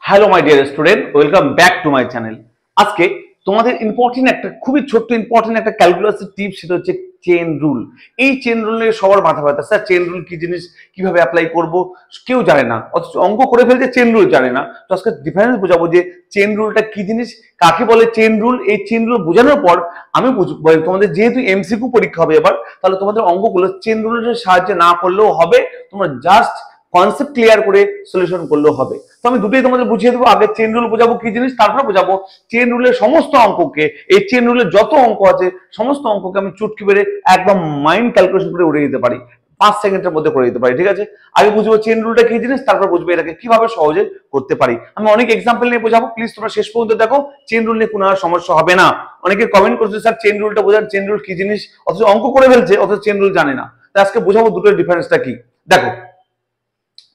Hello my dear student, welcome back to my channel. আজকে তোমাদের important একটা খুবই ছোট্ট ইম্পর্টেন্ট একটা ক্যালকুলাসের টিপস, সেটা হচ্ছে চেন রুল। এই চেন রুল নিয়ে সবার মাথা ব্যথা, স্যার চেন রুল কি জিনিস, কিভাবে অ্যাপ্লাই করব, কেউ জানে না, অথচ অঙ্ক করে ফেলছে চেন রুল জানে না। তো আজকে ডিফারেন্স বোঝাবো যে চেন রুলটা কি জিনিস, কাকে বলে চেন রুল। এই চেন রুল বোঝানোর পর আমি বুঝবো তোমাদের যেহেতু এমসিকিউ পরীক্ষা হবে এবার, তাহলে তোমাদের অঙ্কগুলো চেন রুলের সাহায্যে না করলেও হবে, তোমরা জাস্ট কনসেপ্ট ক্লিয়ার করে সলিউশন করলেও হবে। তো আমি দুটোই তোমাদের বুঝিয়ে দেবো। আগে চেন রুল বোঝাবো কি জিনিস, তারপরে বোঝাবো চেন রুলের সমস্ত অঙ্ককে, এই চেন রুলের যত অঙ্ক আছে সমস্ত অঙ্ককে আমি চুটকি মেরে একদম মাইন্ড ক্যালকুলেশন করে উড়ে দিতে পারি, 5 সেকেন্ডের মধ্যে করে দিতে পারি। ঠিক আছে, আগে বুঝবো চেন রুলটা কি জিনিস, তারপর বুঝবো এটাকে কিভাবে সহজে করতে পারি। আমি অনেক এক্সাম্পল নিয়ে বোঝাবো, প্লিজ তোমরা শেষ পর্যন্ত দেখো, চেন রুল নিয়ে কোনো আর সমস্যা হবে না। অনেকে কমেন্ট করছে স্যার চেন রুলটা বোঝান, চেন রুল কি জিনিস, অথচ অঙ্ক করে ফেলছে অথচ চেন রুল জানে না। তাই আজকে বোঝাবো দুটোর ডিফারেন্সটা কি। দেখো,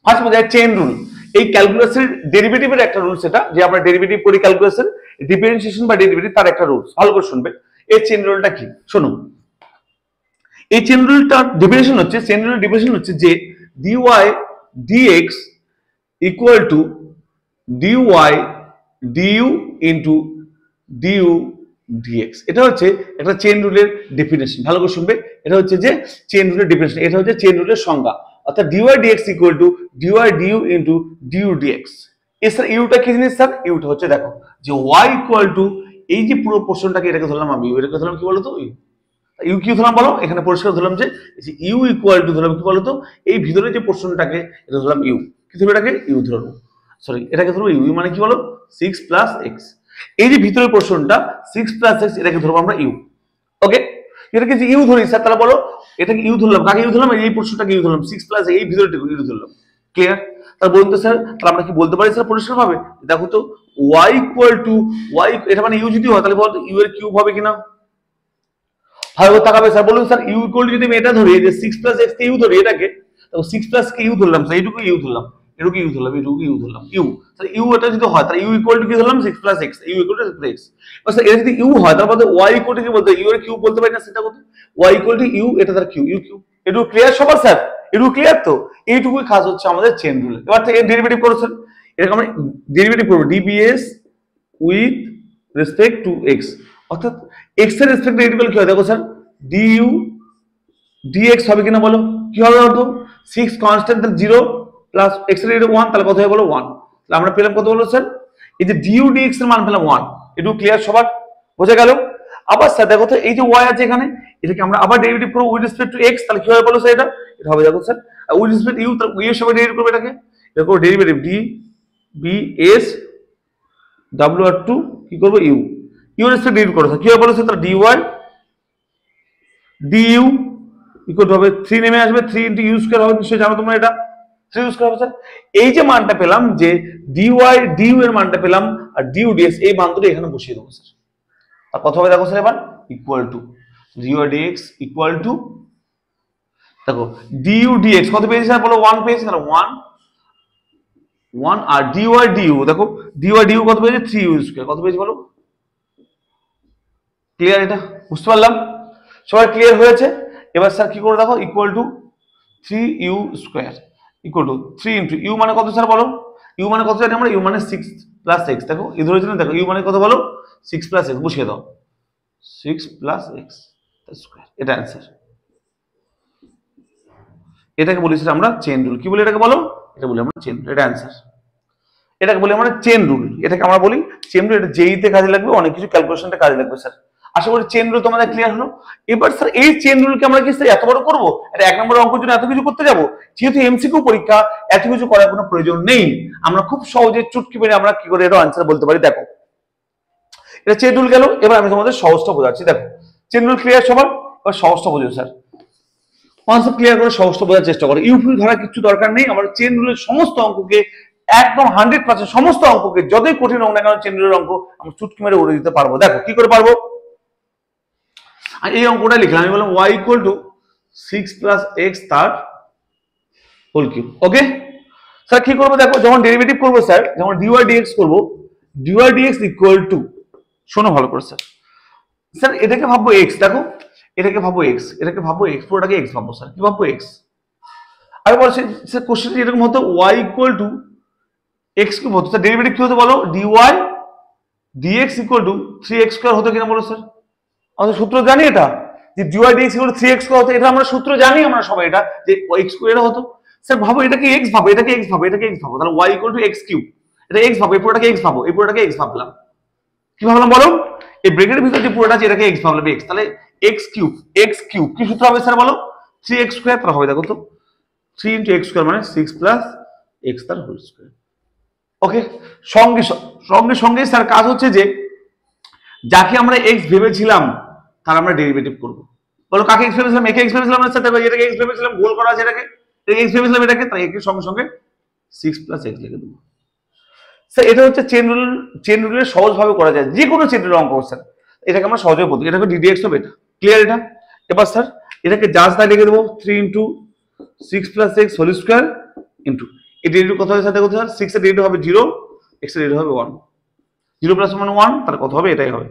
ফার্স্ট বোঝায় চেন রুল, এই ক্যালকুলাসের ডেরিভেটিভের একটা রুল, সেটা যে আমরা ডেরিভেটিভ করি ক্যালকুলাসের, ডিফারেন্সিয়েশন বা ডেরিভেটিভ, তার একটা রুলস। ভালো করে শুনবে, এই চেন রুলটা কি শোনো। এই চেন রুলটার ডেফিনেশন হচ্ছে, চেন রুলের ডেফিনেশন হচ্ছে যে dy dx equal two dy du into du dx। এটা হচ্ছে একটা চেন রুলের ডেফিনেশন। ভালো করে শুনবে, এটা হচ্ছে যে চেন রুলের ডেফিনেশন, এটা হচ্ছে চেন রুলের সংজ্ঞা। অর্থাৎ dy dx equal two dy du into du dx। এর স্যার ইউটা কি জিনিস স্যার, ইউটা হচ্ছে দেখো যে y ইকুয়াল টু, এই যে পুরো পোর্শনটাকে এটাকে ধরলাম আমি, এটাকে ধরলাম কি বলতো ইউ, কি ধরলাম বলো, এখানে পরিষ্কার ধরলাম যে ইউ ইকুয়াল টু, ধরলাম কি বলতো এই ভিতরে যে পোর্শনটাকে এটা ধরলাম ইউ, কি ধরবো এটাকে ইউ ধরবো, সরি এটাকে ধরবো ইউ, মানে কি বলো 6 প্লাস এক্স। এই যে ভিতরের পোর্শনটা 6 প্লাস এক্স, এটাকে ধরবো আমরা ইউ। ওকে, এটাকে যে ইউ ধরি স্যার, তাহলে বলো এটাকে ইউ ধরলাম, কাকে ইউ ধরলাম, এই পোর্শনটাকে ইউ ধরলাম, 6 প্লাস এই ভিতরটাকে ইউ ধরলাম। ক্লিয়ার? তাহলে বলুন তো স্যার, তাহলে আমরা কি বলতে পারি স্যার পরিষ্কার ভাবে, দেখো তো y ইকুয়াল টু y, এটা মানে ইউ যদি হয় তাহলে বলতো ইউ এর কিউব হবে কিনা। ভালো তাকাবে স্যার, বলুন স্যার ইউ ইকুয়াল টু, যদি আমি এটা ধরি যে 6 প্লাস এক্স কে ইউ ধরি, এটাকে তো 6 প্লাস কে ইউ ধরলাম, স্যার এইটুকু ইউ ধরলাম, এটুকু ইউ ধরলাম, এটুকু ইউ ধরলাম, ইউ তাহলে ইউ এটা যদি হয় তাহলে ইউ ইকুয়াল টু কি ধরলাম 6 plus x, u equal to 6 plus x. Sir এটা যদি ইউ হয় তাহলে y ইকুয়াল টু কি বলতে, ইউ এর কিউব বলতে পারি না, সেটা কত y ইকুয়াল টু ইউ, এটা তার কিউ, ইউ কিউ। এটুকু ক্লিয়ার সবার স্যার, এটুকু ক্লিয়ার তো। এইটুকুই কাজ হচ্ছে আমাদের চেন রুল। এবার থেকে ডেরিভেটিভ করছেন, এটাকে আমরা ডেরিভেটিভ করব dbs with respect to x, অর্থাৎ এক্স এর রেসপেক্টে ডেরিভেটিভ কি হয় দেখো স্যার, du dx হবে কিনা বলো, কি হবে বলতো 6 কনস্ট্যান্ট, তাহলে 0 প্লাস x এর 1, তাহলে কত হয় বলো 1। তাহলে আমরা পেলাম কত বলো স্যার, এই যে du dx এর মান পেলাম 1। একটু ক্লিয়ার সবার, বোঝা গেল? আবার স্যার দেখো তো এই যে y আছে এখানে, এটাকে আমরা আবার ডেরিভেটিভ করব উইথ রেসপেক্ট টু x, তাহলে কি হবে বলো স্যার, এটা হবে দেখো স্যার উইথ রেসপেক্ট u, তাহলে u এর সঙ্গে ডেরিভেটিভ করব এটাকে, দেখো ডেরিভেটিভ d bs w আর 2 কি করব u, u এর রেসপেক্ট ডেরিভেটিভ করব, কি হবে বলো স্যার, তাহলে dy du ইকুয়াল হবে 3 নেমে আসবে, 3 ইনটু ইউ স্কয়ার হবে, নিশ্চয়ই জানো তোমরা এটা 3 ইউ স্কয়ার হবে স্যার। এই যে মানটা পেলাম, যে dy du এর মানটা পেলাম আর du dx, এই মান দুটো এখানে বসিয়ে দেবো স্যার। আর কত হবে দেখো স্যার এবার, equal to dy dx equal two, দেখো du dx কত পেয়েছি স্যার বলো, 1 পেয়েছি, তাহলে 1 আর dy du, দেখো dy du কত পেয়েছি 3 ইউ স্কয়ার, কত পেয়েছি বলো। ক্লিয়ার? এটা বুঝতে পারলাম, সবাই ক্লিয়ার হয়েছে? এবার স্যার কি করে দেখো, equal to 3 u square equal to 3 into u মানে কত স্যার বলো, ইউ মানে কত জানি আমরা, ইউ মানে 6 প্লাস এক্স, দেখো এই ধরেছিলাম, দেখো ইউ মানে কত বলো 6 প্লাস এক্স, বসিয়ে দাও 6 প্লাস এক্স স্কয়ার, এটা অ্যান্সার। এটাকে বলি স্যার আমরা চেন রুল। কি বলি এটাকে বলো, এটা বলি আমরা চেন রুল, এটা অ্যান্সার। এটাকে বলি আমরা চেন রুল, এটাকে আমরা বলি চেন রুল। এটা জেইতে কাজে লাগবে, অনেক কিছু ক্যালকুলেশনটা কাজে লাগবে স্যার। আশা করি চেন রুল তোমাদের ক্লিয়ার হলো। এবার স্যার এই চেন রুলকে আমরা কি এত বড় করবো, এটা 1 নম্বর অঙ্কের জন্য এত কিছু করতে যাবো, যেহেতু এমসিকিউ পরীক্ষা এত কিছু করার কোনো প্রয়োজন নেই। আমরা খুব সহজে চুটকি মেরে আমরা কি করে এটা আনসার বলতে পারি। দেখো এটা চেন রুল গেল, এবার আমি তোমাদের সহজটা বোঝাচ্ছি। দেখো চেন রুল ক্লিয়ার সবার, এবার সহজটা বোঝো স্যার, কনসেপ্ট ক্লিয়ার করে সহজটা বোঝার চেষ্টা করো। ইউপিউ ধরা কিছু দরকার নেই, আমরা চেন রুলের সমস্ত অঙ্ককে একদম 100% সমস্ত অঙ্ককে, যতই কঠিন হোক না কেন চেন রুলের অঙ্ক আমরা চুটকি মেরে উড়ে দিতে পারবো। দেখো কি করে পারবো, আর এই অঙ্কটা লিখলাম, আমি বললাম y equal to 6 plus x তার হোল কিউব। ওকে স্যার কি করবো, দেখো যখন ডেরিভেটিভ করবো স্যার, যখন dy dx করবো, dy dx ইকুয়াল টু, শোনো ভালো করে স্যার, স্যার এটাকে ভাববো x, দেখো এটাকে ভাববো x, এটাকে ভাববো x, পুরোটাকে x ভাববো স্যার, কি ভাববো x। আর বলছে স্যার কোশ্চেন এরকম হতো y equal to x cube হতো, স্যার ডেরিভেটিভ কি হতো বলো, dy dx equal to 3x square হতো কিনা বলো স্যার? আমরা সূত্র জানি এটা, যে dy dx equal to 3x square হতো, এটা আমরা সূত্র জানি আমরা সবাই, এটা যে x স্কয়ার হতো। স্যার ভাবো এটাকে x ভাবো, এটাকে x ভাবো, এটাকে x ভাবো, তাহলে y equal to x cube, এটা x ভাবো, এই পুরোটাকে x ভাবো, এই পুরোটাকে x ভাবলাম, কি ভাবলাম বলো, এই ব্র্যাকেটের ভিতরে যে পুরোটা আছে এটাকে x ভাবলাম, x, তাহলে x কিউব কি সূত্র হবে স্যার বলো, 3x স্কয়ার, তার হবে দেখো তো 3 ইনটু x স্কয়ার মানে 6 প্লাস x তার হোল স্কয়ার। ওকে, সঙ্গে সঙ্গে সঙ্গে স্যার কাজ হচ্ছে যে যাকে আমরা x ভেবেছিলাম তার আমরা ডেরিভেটিভ করব। বলো কাকে x ভেবেছিলাম, একে x ভেবেছিলাম না স্যার, দেখো এটাকে x ভেবেছিলাম, গোল করা আছে এটাকে, x ভেবেছিলাম এটাকে, তাই একে সঙ্গে সঙ্গে 6 প্লাস x লিখে দেবো। স্যার এটা হচ্ছে চেন রুলের সহজ ভাবে করা যায়, যে কোনো চেন রুলের অঙ্ক স্যার এটাকে আমরা সহজে বলতে, এটাকে ddx হবে, এটা ক্লিয়ার এটা। এবার স্যার এটাকে জাস্ট তাই লিখে দেবো 3 into 6 plus x whole square into এই ডেরিভেটিভ কত হবে স্যার, দেখো স্যার 6 এর ডেরিভেটিভ হবে 0, x এর ডেরিভেটিভ হবে 1, 0 প্লাস 1 তাহলে কত হবে, এটাই হবে।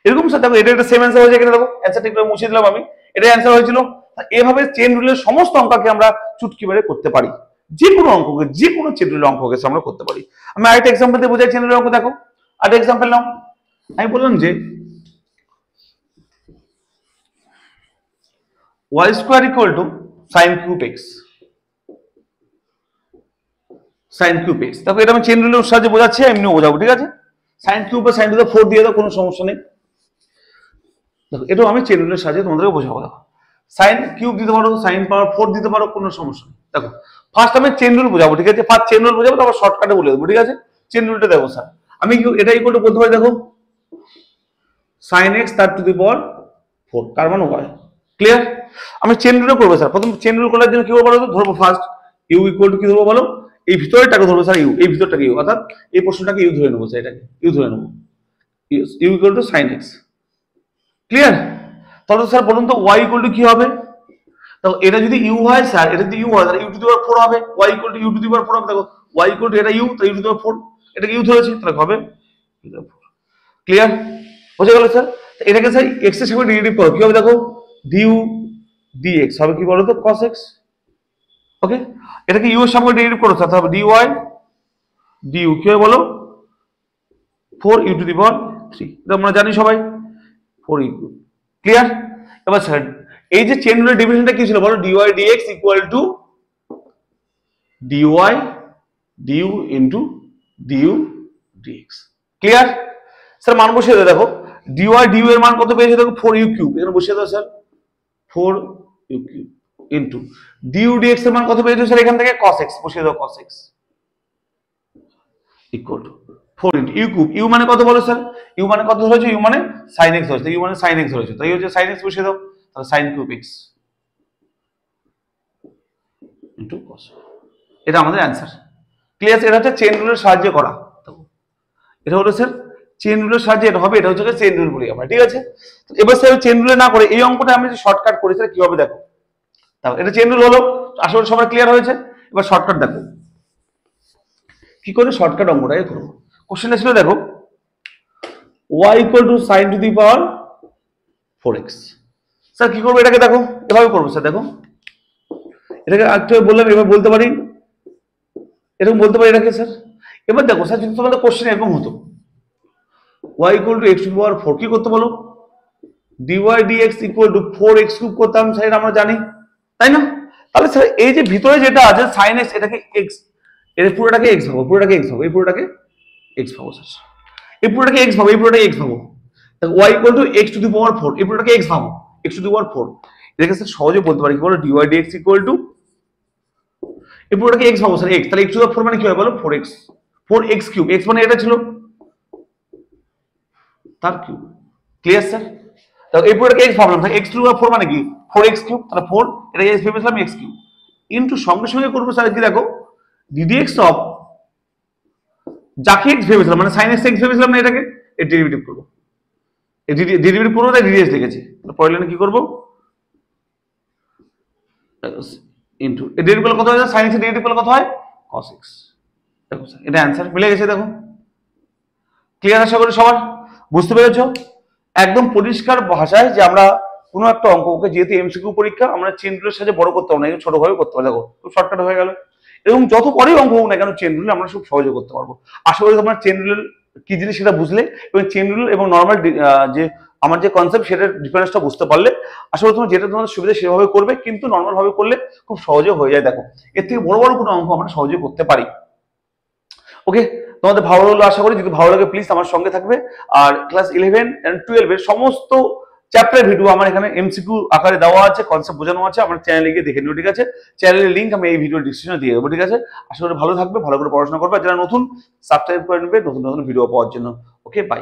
এরকম স্যার দেখো এটা একটা সেম অ্যান্সার হয়েছে এখানে, দেখো অ্যান্সার ঠিক করে মুছে দিলাম আমি, এটাই অ্যান্সার হয়েছিল। এভাবে চেন রুলের সমস্ত অঙ্ককে আমরা চুটকি মেরে করতে পারি, যে কোনো অঙ্ককে, যে কোনো চেন রুলের অঙ্ককে আমরা করতে পারি। আমি আরেকটা এক্সাম্পল দিয়ে বোঝাই চেন রুলের অঙ্ক, দেখো আরেকটা এক্সাম্পল নাও। আমি বললাম যে y square equal to sin cube x, sin cube x, দেখো এটা আমি চেন রুলের সাহায্যে বোঝাচ্ছি, এমনিও বোঝাবো, ঠিক আছে। sin কিউব বা sin টু দ্য 4 দিয়ে দাও, কোনো সমস্যা নেই। দেখো এটাও আমি চেন রুলের সাহায্যে তোমাদেরকে বোঝাবো। দেখো sin কিউব দিতে পারো, sin পাওয়ার 4 দিতে পারো, কোনো সমস্যা নেই। দেখো ফার্স্ট আমি চেন রুল বোঝাবো, ঠিক আছে, ফার্স্ট চেন রুল বোঝাবো, তারপর শর্টকাটে বলে দেবো, ঠিক আছে। চেন রুলটা দেখো স্যার, আমি এটা ইকুয়াল টু বলতে পারি, দেখো sin x তার টু দি পাওয়ার 4, কার মান y, ক্লিয়ার। আমি চেন রুলে করবো স্যার, প্রথম চেন রুল করার জন্য কি করবো বলো তো, ধরবো ফার্স্ট ইউ ইকুয়াল টু কি ধরবো বলো, এই ভিতরেরটাকে ধরবো স্যার ইউ, এই ভিতরটাকে ইউ, অর্থাৎ এই প্রশ্নটাকে ইউ ধরে নেবো স্যার, এটাকে ইউ ধরে নেবো, u equal to sin x, clear. তাহলে স্যার বলুন তো y ইকুয়াল টু কি হবে, তো এটা যদি ইউ হয় স্যার, এটা যদি ইউ হয় তাহলে ইউ টু দি পাওয়ার 4 হবে, y equal to u to the power 4 হবে। দেখো y ইকুয়াল টু এটা ইউ, তাহলে ইউ টু দি পাওয়ার 4, এটাকে ইউ ধরেছি, তাহলে হবে ক্লিয়ার, বুঝে গেল স্যার। এটাকে স্যার x এর সাথে ডেরিভেটিভ করো, কি হবে দেখো du dx হবে কি বলো তো cos x, ওকে। এটাকে ইউ এর সাথে ডেরিভেটিভ করো স্যার, তাহলে dy du কি হবে বলো 4 ইউ টু দি পাওয়ার 3, এটা আমরা জানি সবাই 4 ইউ, ক্লিয়ার। এবার স্যার এই যে চেন রুলের ডেফিনিশনটা কি ছিল বলো, dy dx equal two dy du into du dx, clear. Sir মান বসিয়ে দাও, দেখো dy du এর মান কত পেয়েছে দেখো 4u কিউব, এখানে বসিয়ে দাও sir 4u cube into du dx এর মান কত পেয়েছে স্যার, এখান থেকে cos x বসিয়ে দাও, cos x equal to 4 into u cube, u মানে কত বলো স্যার, u মানে কত ধরেছো, u মানে sin x ধরেছো, u মানে sin x ধরেছো, তাই হচ্ছে sin x বসিয়ে দাও, তাহলে sin cube x into cos, এটা আমাদের অ্যান্সার, ক্লিয়ার। এটা হচ্ছে চেন রুলের সাহায্যে করা, এটা হলো স্যার চেন রুলের সাহায্যে এটা হবে, এটা হচ্ছে চেন রুল বলি আমরা, ঠিক আছে। এবার স্যার চেন রুলে না করে এই অঙ্কটা আমি যে শর্টকাট করি স্যার কি হবে দেখো, তাহলে এটা চেন রুল হলো, আসলে সবার ক্লিয়ার হয়েছে। এবার শর্টকাট দেখো কি করে শর্টকাট অঙ্কটাই করবো। কোশ্চেনটা ছিল দেখো y equal to sin two the power 4x, sir কি করবো এটাকে, দেখো এভাবে করবো স্যার, দেখো এটাকে একটু বললাম, এবার বলতে পারি এরকম বলতে পারি এটাকে স্যার। এবার দেখো স্যার যদি তোমাদের কোশ্চেন এরকম হতো y equal to x to the power 4, কি করতে বলো, dy dx equal to 4x cube করতাম স্যার, আমরা জানি তাই না। তাহলে স্যার এই যে ভিতরে যেটা আছে sin x, এটাকে x, এর পুরোটাকে x ভাবো, পুরোটাকে x ভাবো, এই পুরোটাকে x ভাবো স্যার, এই পুরোটাকে x ভাবো, এই পুরোটাকে x ভাবো, দেখো y equal to x to the power 4, এই পুরোটাকে x ভাবো, x টু দি পাওয়ার 4, এটাকে স্যার সহজে বলতে পারি কি বলো, dy dx ইকুয়াল টু এই পুরোটাকে x ভাবো স্যার x, তাহলে x টু দি 4 মানে কি হয় বলো 4x কিউব, x মানে এটা ছিল তার কিউব, ক্লিয়ার স্যার। তাহলে এই পুরোটাকে x ভাবলাম, তাহলে x টু দি 4 মানে কি 4x কিউব, তাহলে 4 এটা x ভেবেছিলাম x কিউব ইনটু সঙ্গে সঙ্গে করবো স্যার কি দেখো ddx অফ যাকে x ভেবেছিলাম মানে sin x x ভেবেছিলাম না, এটাকে এর ডেরিভেটিভ করবো, এই ডেরিভেটিভ করবো, তাই ddx লিখেছি, তাহলে পরের লাইনে কি করবো ইনটু এর ডেরিভেটিভ কত হয় sin x এর ডেরিভেটিভ কত হয় cos x, দেখো স্যার এটা অ্যান্সার মিলে গেছে, দেখো ক্লিয়ার আশা করি সবার বুঝতে পেরেছো একদম পরিষ্কার ভাষায় যে আমরা কোনো একটা অঙ্ককে যেহেতু এমসিকিউ পরীক্ষা আমরা চেন রুলের সাথে বড় করতে হবে না, ছোট ভাবে করতে হবে, দেখো খুব শর্টকাট হয়ে গেল। এবং যত পরেই অঙ্ক হোক না কেন চেন রুল আমরা খুব সহজে করতে পারবো। আশা করি তোমরা চেন রুল কি জিনিস সেটা বুঝলে এবং চেন রুল এবং নর্মাল যে আমার যে কনসেপ্ট সেটার ডিফারেন্সটা বুঝতে পারলে। আশা করি তোমরা যেটা তোমাদের সুবিধা সেভাবে করবে, কিন্তু নর্মাল ভাবে করলে খুব সহজে হয়ে যায়। দেখো এর থেকে বড় বড় কোনো অঙ্ক আমরা সহজে করতে পারি। ওকে, তোমাদের ভালো লাগলো আশা করি। যদি ভালো লাগে প্লিজ আমার সঙ্গে থাকবে। আর ক্লাস 11 এন্ড 12 এর সমস্ত চ্যাপ্টার ভিডিও আমার এখানে এমসিকিউ আকারে দেওয়া আছে, কনসেপ্ট বোঝানো আছে, আমার চ্যানেলে গিয়ে দেখে নিও, ঠিক আছে? চ্যানেলের লিংক আমি এই ভিডিও ডিসক্রিপশনে দিয়ে দেবো, ঠিক আছে? আশা করি ভালো থাকবে, ভালো করে পড়াশোনা করবে, যারা নতুন সাবস্ক্রাইব করে নেবে নতুন নতুন ভিডিও পাওয়ার জন্য। ওকে, বাই।